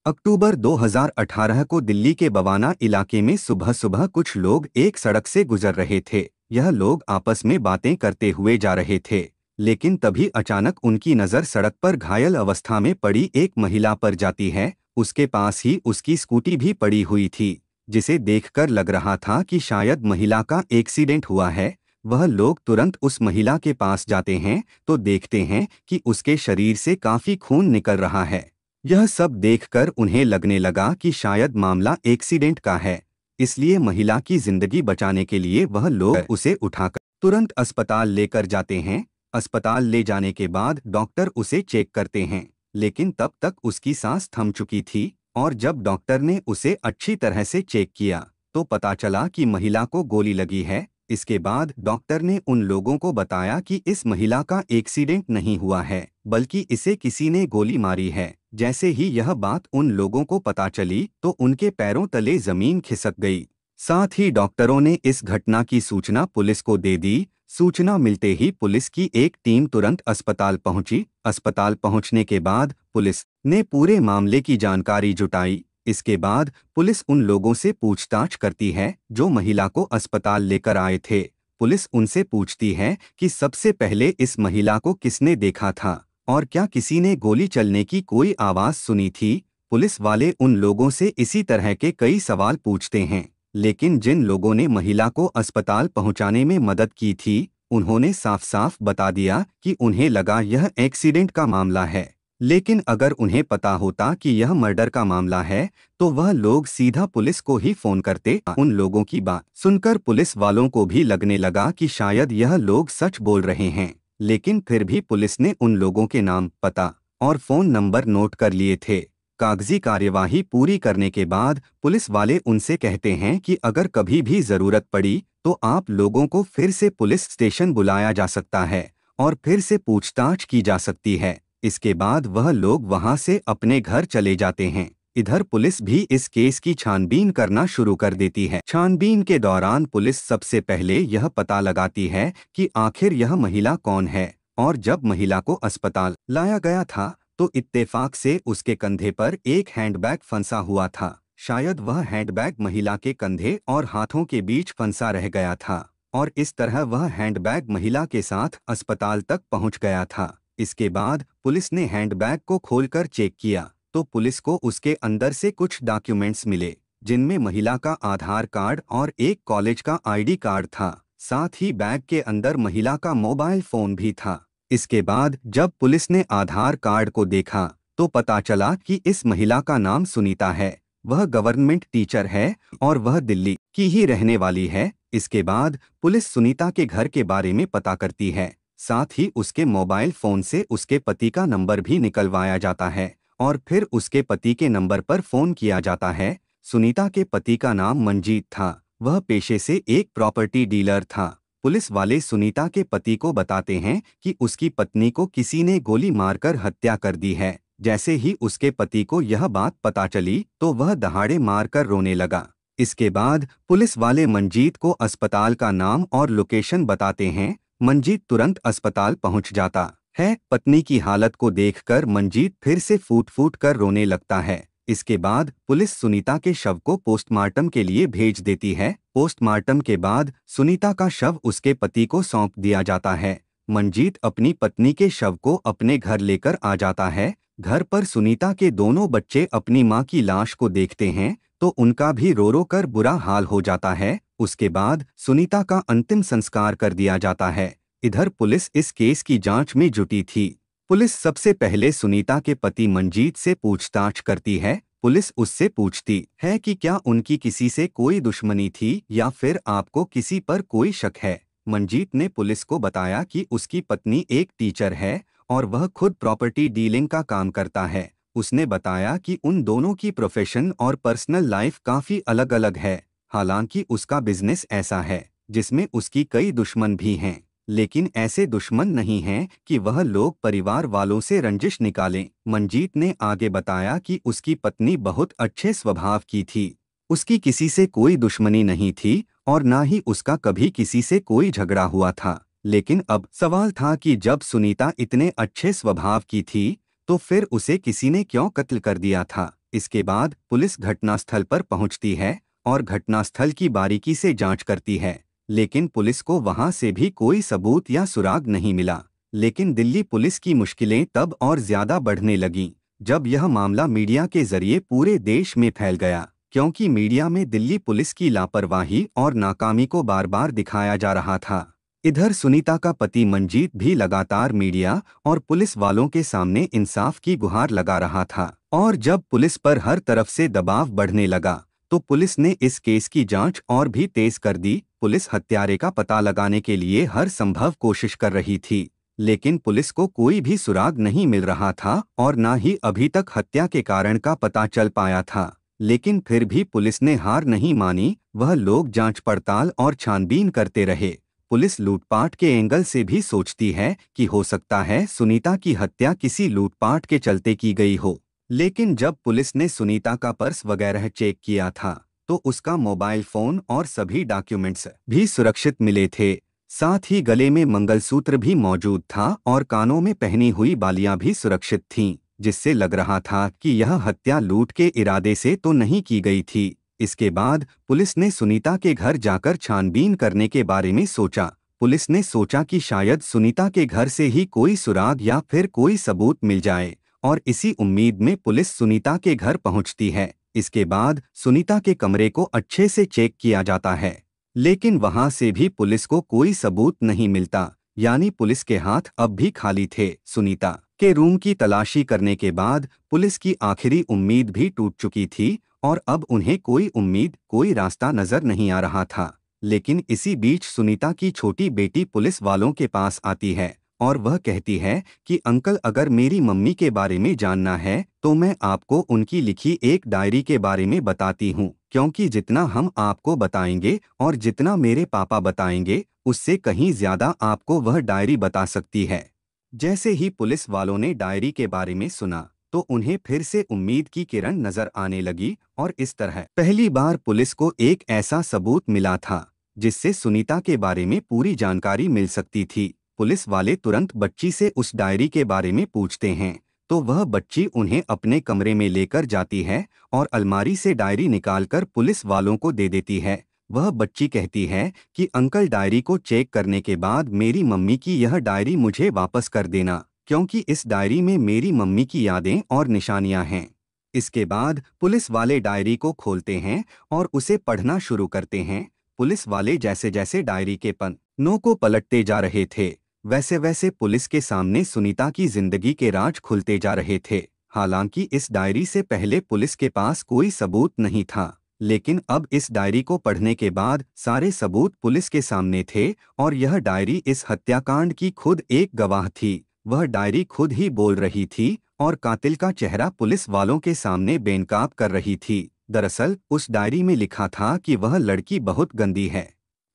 अक्टूबर 2018 को दिल्ली के बवाना इलाके में सुबह सुबह कुछ लोग एक सड़क से गुजर रहे थे। यह लोग आपस में बातें करते हुए जा रहे थे, लेकिन तभी अचानक उनकी नज़र सड़क पर घायल अवस्था में पड़ी एक महिला पर जाती है। उसके पास ही उसकी स्कूटी भी पड़ी हुई थी, जिसे देखकर लग रहा था कि शायद महिला का एक्सीडेंट हुआ है। वह लोग तुरंत उस महिला के पास जाते हैं तो देखते हैं कि उसके शरीर से काफ़ी खून निकल रहा है। यह सब देखकर उन्हें लगने लगा कि शायद मामला एक्सीडेंट का है, इसलिए महिला की जिंदगी बचाने के लिए वह लोग उसे उठाकर तुरंत अस्पताल लेकर जाते हैं। अस्पताल ले जाने के बाद डॉक्टर उसे चेक करते हैं, लेकिन तब तक उसकी सांस थम चुकी थी। और जब डॉक्टर ने उसे अच्छी तरह से चेक किया तो पता चला कि महिला को गोली लगी है। इसके बाद डॉक्टर ने उन लोगों को बताया कि इस महिला का एक्सीडेंट नहीं हुआ है, बल्कि इसे किसी ने गोली मारी है। जैसे ही यह बात उन लोगों को पता चली तो उनके पैरों तले जमीन खिसक गई। साथ ही डॉक्टरों ने इस घटना की सूचना पुलिस को दे दी। सूचना मिलते ही पुलिस की एक टीम तुरंत अस्पताल पहुंची। अस्पताल पहुंचने के बाद पुलिस ने पूरे मामले की जानकारी जुटाई। इसके बाद पुलिस उन लोगों से पूछताछ करती है जो महिला को अस्पताल लेकर आए थे। पुलिस उनसे पूछती है कि सबसे पहले इस महिला को किसने देखा था और क्या किसी ने गोली चलने की कोई आवाज़ सुनी थी। पुलिस वाले उन लोगों से इसी तरह के कई सवाल पूछते हैं, लेकिन जिन लोगों ने महिला को अस्पताल पहुंचाने में मदद की थी उन्होंने साफ साफ बता दिया कि उन्हें लगा यह एक्सीडेंट का मामला है। लेकिन अगर उन्हें पता होता कि यह मर्डर का मामला है तो वह लोग सीधा पुलिस को ही फोन करते। उन लोगों की बात सुनकर पुलिस वालों को भी लगने लगा कि शायद यह लोग सच बोल रहे हैं, लेकिन फिर भी पुलिस ने उन लोगों के नाम, पता और फोन नंबर नोट कर लिए थे। कागजी कार्यवाही पूरी करने के बाद पुलिस वाले उनसे कहते हैं कि अगर कभी भी जरूरत पड़ी तो आप लोगों को फिर से पुलिस स्टेशन बुलाया जा सकता है और फिर से पूछताछ की जा सकती है। इसके बाद वह लोग वहां से अपने घर चले जाते हैं। इधर पुलिस भी इस केस की छानबीन करना शुरू कर देती है। छानबीन के दौरान पुलिस सबसे पहले यह पता लगाती है कि आखिर यह महिला कौन है। और जब महिला को अस्पताल लाया गया था तो इत्तेफाक से उसके कंधे पर एक हैंडबैग फंसा हुआ था। शायद वह हैंडबैग महिला के कंधे और हाथों के बीच फंसा रह गया था और इस तरह वह हैंडबैग महिला के साथ अस्पताल तक पहुंच गया था। इसके बाद पुलिस ने हैंडबैग को खोलकर चेक किया तो पुलिस को उसके अंदर से कुछ डॉक्यूमेंट्स मिले, जिनमें महिला का आधार कार्ड और एक कॉलेज का आईडी कार्ड था। साथ ही बैग के अंदर महिला का मोबाइल फोन भी था। इसके बाद जब पुलिस ने आधार कार्ड को देखा तो पता चला कि इस महिला का नाम सुनीता है। वह गवर्नमेंट टीचर है और वह दिल्ली की ही रहने वाली है। इसके बाद पुलिस सुनीता के घर के बारे में पता करती है। साथ ही उसके मोबाइल फोन से उसके पति का नंबर भी निकलवाया जाता है और फिर उसके पति के नंबर पर फोन किया जाता है। सुनीता के पति का नाम मंजीत था। वह पेशे से एक प्रॉपर्टी डीलर था। पुलिस वाले सुनीता के पति को बताते हैं कि उसकी पत्नी को किसी ने गोली मारकर हत्या कर दी है। जैसे ही उसके पति को यह बात पता चली तो वह दहाड़े मारकर रोने लगा। इसके बाद पुलिस वाले मंजीत को अस्पताल का नाम और लोकेशन बताते हैं। मंजीत तुरंत अस्पताल पहुंच जाता है। पत्नी की हालत को देखकर मंजीत फिर से फूट फूट कर रोने लगता है। इसके बाद पुलिस सुनीता के शव को पोस्टमार्टम के लिए भेज देती है। पोस्टमार्टम के बाद सुनीता का शव उसके पति को सौंप दिया जाता है। मंजीत अपनी पत्नी के शव को अपने घर लेकर आ जाता है। घर पर सुनीता के दोनों बच्चे अपनी मां की लाश को देखते हैं तो उनका भी रो रो कर बुरा हाल हो जाता है। उसके बाद सुनीता का अंतिम संस्कार कर दिया जाता है। इधर पुलिस इस केस की जांच में जुटी थी। पुलिस सबसे पहले सुनीता के पति मंजीत से पूछताछ करती है। पुलिस उससे पूछती है कि क्या उनकी किसी से कोई दुश्मनी थी या फिर आपको किसी पर कोई शक है। मंजीत ने पुलिस को बताया कि उसकी पत्नी एक टीचर है और वह खुद प्रॉपर्टी डीलिंग का काम करता है। उसने बताया कि उन दोनों की प्रोफेशन और पर्सनल लाइफ काफ़ी अलग अलग है। हालांकि उसका बिजनेस ऐसा है जिसमें उसकी कई दुश्मन भी हैं, लेकिन ऐसे दुश्मन नहीं हैं कि वह लोग परिवार वालों से रंजिश निकालें। मंजीत ने आगे बताया कि उसकी पत्नी बहुत अच्छे स्वभाव की थी। उसकी किसी से कोई दुश्मनी नहीं थी और ना ही उसका कभी किसी से कोई झगड़ा हुआ था। लेकिन अब सवाल था कि जब सुनीता इतने अच्छे स्वभाव की थी तो फिर उसे किसी ने क्यों कत्ल कर दिया था। इसके बाद पुलिस घटनास्थल पर पहुंचती है और घटनास्थल की बारीकी से जांच करती है, लेकिन पुलिस को वहां से भी कोई सबूत या सुराग नहीं मिला। लेकिन दिल्ली पुलिस की मुश्किलें तब और ज्यादा बढ़ने लगीं जब यह मामला मीडिया के जरिए पूरे देश में फैल गया, क्योंकि मीडिया में दिल्ली पुलिस की लापरवाही और नाकामी को बार बार दिखाया जा रहा था। इधर सुनीता का पति मंजीत भी लगातार मीडिया और पुलिस वालों के सामने इंसाफ की गुहार लगा रहा था, और जब पुलिस पर हर तरफ से दबाव बढ़ने लगा तो पुलिस ने इस केस की जांच और भी तेज कर दी। पुलिस हत्यारे का पता लगाने के लिए हर संभव कोशिश कर रही थी, लेकिन पुलिस को कोई भी सुराग नहीं मिल रहा था और न ही अभी तक हत्या के कारण का पता चल पाया था। लेकिन फिर भी पुलिस ने हार नहीं मानी, वह लोग जांच पड़ताल और छानबीन करते रहे। पुलिस लूटपाट के एंगल से भी सोचती है कि हो सकता है सुनीता की हत्या किसी लूटपाट के चलते की गई हो, लेकिन जब पुलिस ने सुनीता का पर्स वगैरह चेक किया था तो उसका मोबाइल फोन और सभी डॉक्यूमेंट्स भी सुरक्षित मिले थे। साथ ही गले में मंगलसूत्र भी मौजूद था और कानों में पहनी हुई बालियां भी सुरक्षित थीं, जिससे लग रहा था कि यह हत्या लूट के इरादे से तो नहीं की गई थी। इसके बाद पुलिस ने सुनीता के घर जाकर छानबीन करने के बारे में सोचा। पुलिस ने सोचा कि शायद सुनीता के घर से ही कोई सुराग या फिर कोई सबूत मिल जाए, और इसी उम्मीद में पुलिस सुनीता के घर पहुंचती है। इसके बाद सुनीता के कमरे को अच्छे से चेक किया जाता है, लेकिन वहां से भी पुलिस को कोई सबूत नहीं मिलता, यानी पुलिस के हाथ अब भी खाली थे। सुनीता के रूम की तलाशी करने के बाद पुलिस की आखिरी उम्मीद भी टूट चुकी थी और अब उन्हें कोई उम्मीद, कोई रास्ता नजर नहीं आ रहा था। लेकिन इसी बीच सुनीता की छोटी बेटी पुलिस वालों के पास आती है और वह कहती है कि अंकल, अगर मेरी मम्मी के बारे में जानना है तो मैं आपको उनकी लिखी एक डायरी के बारे में बताती हूँ, क्योंकि जितना हम आपको बताएंगे और जितना मेरे पापा बताएंगे उससे कहीं ज्यादा आपको वह डायरी बता सकती है। जैसे ही पुलिस वालों ने डायरी के बारे में सुना तो उन्हें फिर से उम्मीद की किरण नजर आने लगी, और इस तरह पहली बार पुलिस को एक ऐसा सबूत मिला था जिससे सुनीता के बारे में पूरी जानकारी मिल सकती थी। पुलिस वाले तुरंत बच्ची से उस डायरी के बारे में पूछते हैं तो वह बच्ची उन्हें अपने कमरे में लेकर जाती है और अलमारी से डायरी निकालकर पुलिस वालों को दे देती है। वह बच्ची कहती है कि अंकल, डायरी को चेक करने के बाद मेरी मम्मी की यह डायरी मुझे वापस कर देना, क्योंकि इस डायरी में मेरी मम्मी की यादें और निशानियां हैं। इसके बाद पुलिस वाले डायरी को खोलते हैं और उसे पढ़ना शुरू करते हैं। पुलिस वाले जैसे जैसे डायरी के पन्नों को पलटते जा रहे थे वैसे वैसे पुलिस के सामने सुनीता की जिंदगी के राज खुलते जा रहे थे। हालांकि इस डायरी से पहले पुलिस के पास कोई सबूत नहीं था, लेकिन अब इस डायरी को पढ़ने के बाद सारे सबूत पुलिस के सामने थे और यह डायरी इस हत्याकांड की खुद एक गवाह थी। वह डायरी खुद ही बोल रही थी और कातिल का चेहरा पुलिस वालों के सामने बेनकाब कर रही थी। दरअसल उस डायरी में लिखा था कि वह लड़की बहुत गंदी है,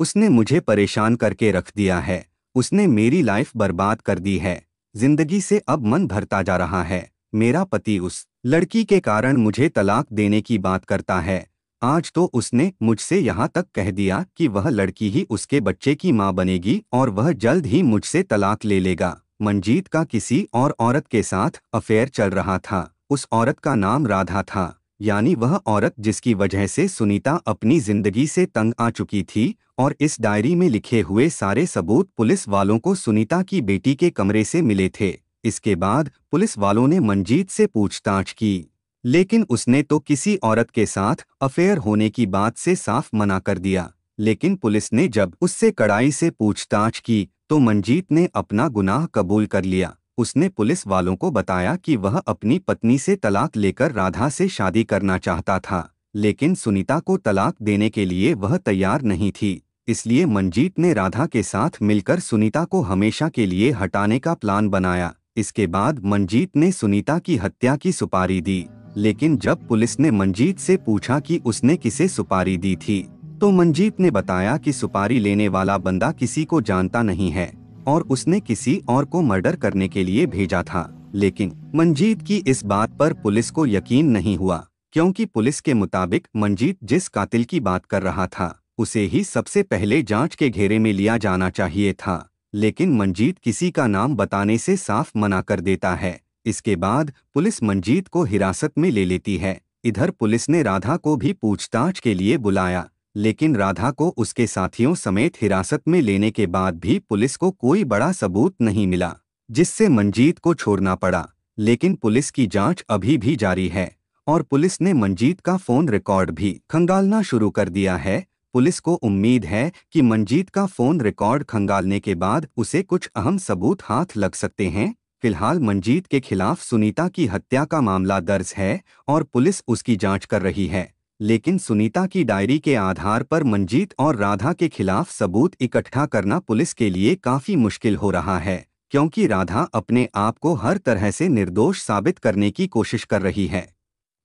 उसने मुझे परेशान करके रख दिया है, उसने मेरी लाइफ बर्बाद कर दी है, जिंदगी से अब मन भरता जा रहा है, मेरा पति उस लड़की के कारण मुझे तलाक देने की बात करता है। आज तो उसने मुझसे यहाँ तक कह दिया कि वह लड़की ही उसके बच्चे की माँ बनेगी और वह जल्द ही मुझसे तलाक ले लेगा। मंजीत का किसी और औरत के साथ अफेयर चल रहा था। उस औरत का नाम राधा था, यानी वह औरत जिसकी वजह से सुनीता अपनी जिंदगी से तंग आ चुकी थी। और इस डायरी में लिखे हुए सारे सबूत पुलिस वालों को सुनीता की बेटी के कमरे से मिले थे। इसके बाद पुलिस वालों ने मंजीत से पूछताछ की, लेकिन उसने तो किसी औरत के साथ अफेयर होने की बात से साफ मना कर दिया। लेकिन पुलिस ने जब उससे कड़ाई से पूछताछ की तो मंजीत ने अपना गुनाह कबूल कर लिया। उसने पुलिस वालों को बताया कि वह अपनी पत्नी से तलाक लेकर राधा से शादी करना चाहता था, लेकिन सुनीता को तलाक देने के लिए वह तैयार नहीं थी। इसलिए मंजीत ने राधा के साथ मिलकर सुनीता को हमेशा के लिए हटाने का प्लान बनाया। इसके बाद मंजीत ने सुनीता की हत्या की सुपारी दी, लेकिन जब पुलिस ने मंजीत से पूछा कि उसने किसे सुपारी दी थी तो मंजीत ने बताया कि सुपारी लेने वाला बंदा किसी को जानता नहीं है और उसने किसी और को मर्डर करने के लिए भेजा था। लेकिन मंजीत की इस बात पर पुलिस को यकीन नहीं हुआ, क्योंकि पुलिस के मुताबिक मंजीत जिस कातिल की बात कर रहा था उसे ही सबसे पहले जांच के घेरे में लिया जाना चाहिए था। लेकिन मंजीत किसी का नाम बताने से साफ मना कर देता है। इसके बाद पुलिस मंजीत को हिरासत में ले लेती है। इधर पुलिस ने राधा को भी पूछताछ के लिए बुलाया, लेकिन राधा को उसके साथियों समेत हिरासत में लेने के बाद भी पुलिस को कोई बड़ा सबूत नहीं मिला, जिससे मंजीत को छोड़ना पड़ा। लेकिन पुलिस की जांच अभी भी जारी है और पुलिस ने मंजीत का फोन रिकॉर्ड भी खंगालना शुरू कर दिया है। पुलिस को उम्मीद है कि मंजीत का फोन रिकॉर्ड खंगालने के बाद उसे कुछ अहम सबूत हाथ लग सकते हैं। फिलहाल मंजीत के खिलाफ सुनीता की हत्या का मामला दर्ज है और पुलिस उसकी जांच कर रही है, लेकिन सुनीता की डायरी के आधार पर मंजीत और राधा के खिलाफ सबूत इकट्ठा करना पुलिस के लिए काफी मुश्किल हो रहा है, क्योंकि राधा अपने आप को हर तरह से निर्दोष साबित करने की कोशिश कर रही है।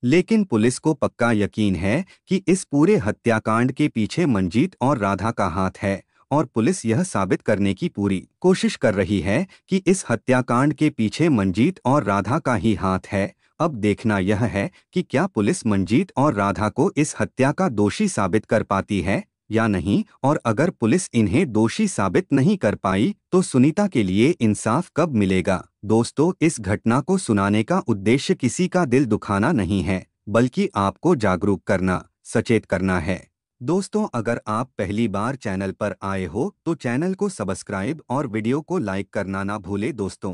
लेकिन पुलिस को पक्का यकीन है कि इस पूरे हत्याकांड के पीछे मंजीत और राधा का हाथ है और पुलिस यह साबित करने की पूरी कोशिश कर रही है कि इस हत्याकांड के पीछे मंजीत और राधा का ही हाथ है। अब देखना यह है कि क्या पुलिस मंजीत और राधा को इस हत्या का दोषी साबित कर पाती है या नहीं, और अगर पुलिस इन्हें दोषी साबित नहीं कर पाई तो सुनीता के लिए इंसाफ कब मिलेगा। दोस्तों, इस घटना को सुनाने का उद्देश्य किसी का दिल दुखाना नहीं है, बल्कि आपको जागरूक करना, सचेत करना है। दोस्तों, अगर आप पहली बार चैनल पर आए हो तो चैनल को सब्सक्राइब और वीडियो को लाइक करना ना भूले दोस्तों।